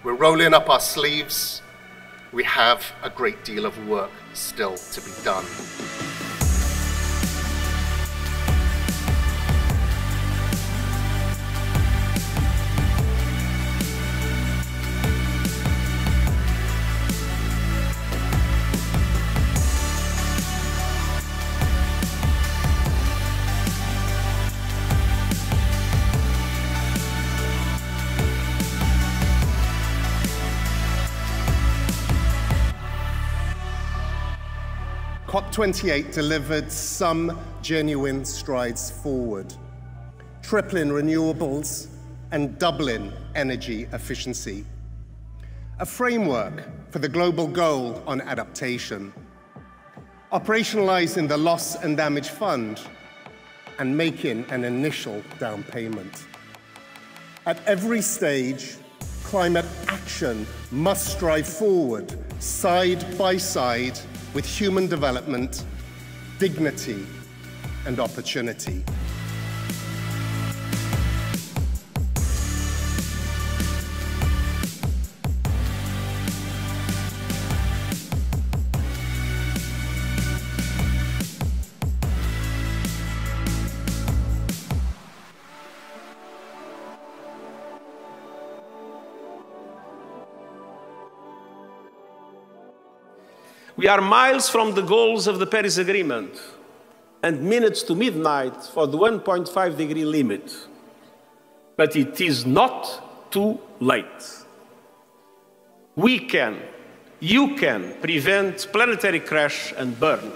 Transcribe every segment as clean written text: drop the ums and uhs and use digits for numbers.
We're rolling up our sleeves. We have a great deal of work still to be done. COP28 delivered some genuine strides forward, tripling renewables and doubling energy efficiency. A framework for the global goal on adaptation, operationalizing the Loss and Damage Fund, and making an initial down payment. At every stage, climate action must strive forward, side by side, with human development, dignity, and opportunity. We are miles from the goals of the Paris Agreement and minutes to midnight for the 1.5-degree limit. But it is not too late. We can, you can prevent planetary crash and burn.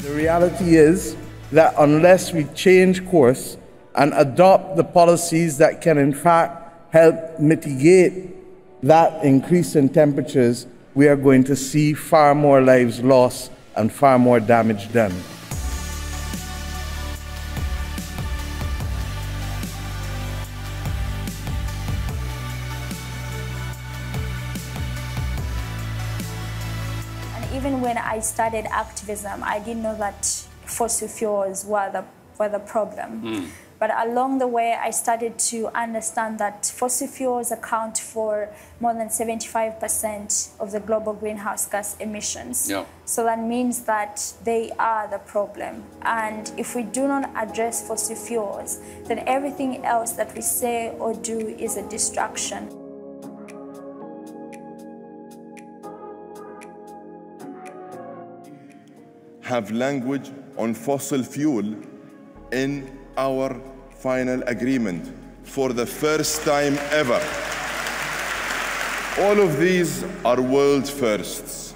The reality is that unless we change course and adopt the policies that can in fact help mitigate that increase in temperatures, we are going to see far more lives lost and far more damage done. And even when I started activism, I didn't know that fossil fuels were the problem. But along the way, I started to understand that fossil fuels account for more than 75% of the global greenhouse gas emissions. Yeah. So that means that they are the problem. And if we do not address fossil fuels, then everything else that we say or do is a distraction. Have language on fossil fuel in our final agreement for the first time ever. All of these are world firsts.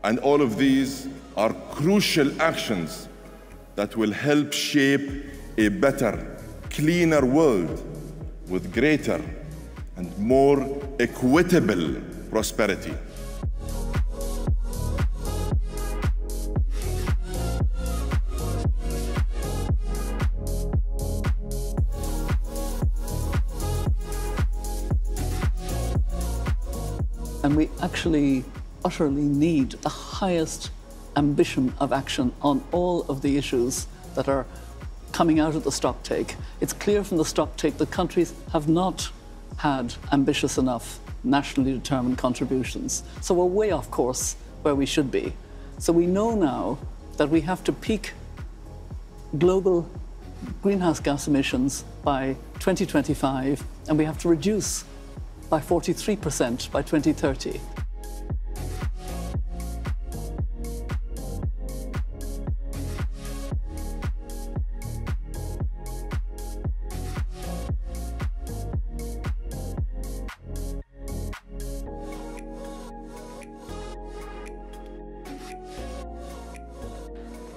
And all of these are crucial actions that will help shape a better, cleaner world with greater and more equitable prosperity. And we actually utterly need the highest ambition of action on all of the issues that are coming out of the stocktake. It's clear from the stocktake that countries have not had ambitious enough nationally determined contributions. So we're way off course where we should be. So we know now that we have to peak global greenhouse gas emissions by 2025, and we have to reduce by 43% by 2030.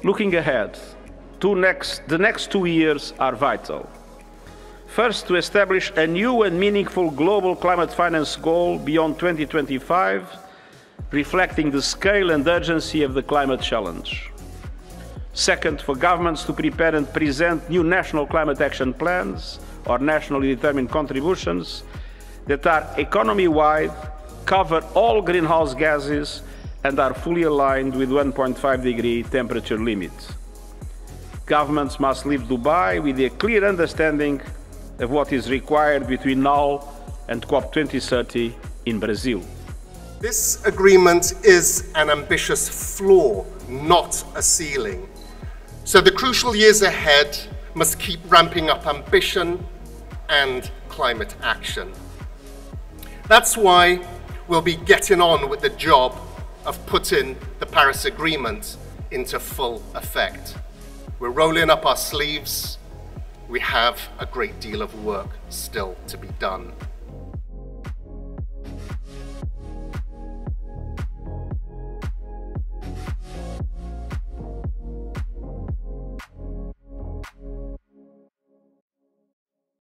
Looking ahead, the next 2 years are vital. First, to establish a new and meaningful global climate finance goal beyond 2025, reflecting the scale and urgency of the climate challenge. Second, for governments to prepare and present new national climate action plans or nationally determined contributions that are economy-wide, cover all greenhouse gases, and are fully aligned with 1.5-degree temperature limits. Governments must leave Dubai with a clear understanding of what is required between now and COP28 in Brazil. This agreement is an ambitious floor, not a ceiling. So the crucial years ahead must keep ramping up ambition and climate action. That's why we'll be getting on with the job of putting the Paris Agreement into full effect. We're rolling up our sleeves. We have a great deal of work still to be done.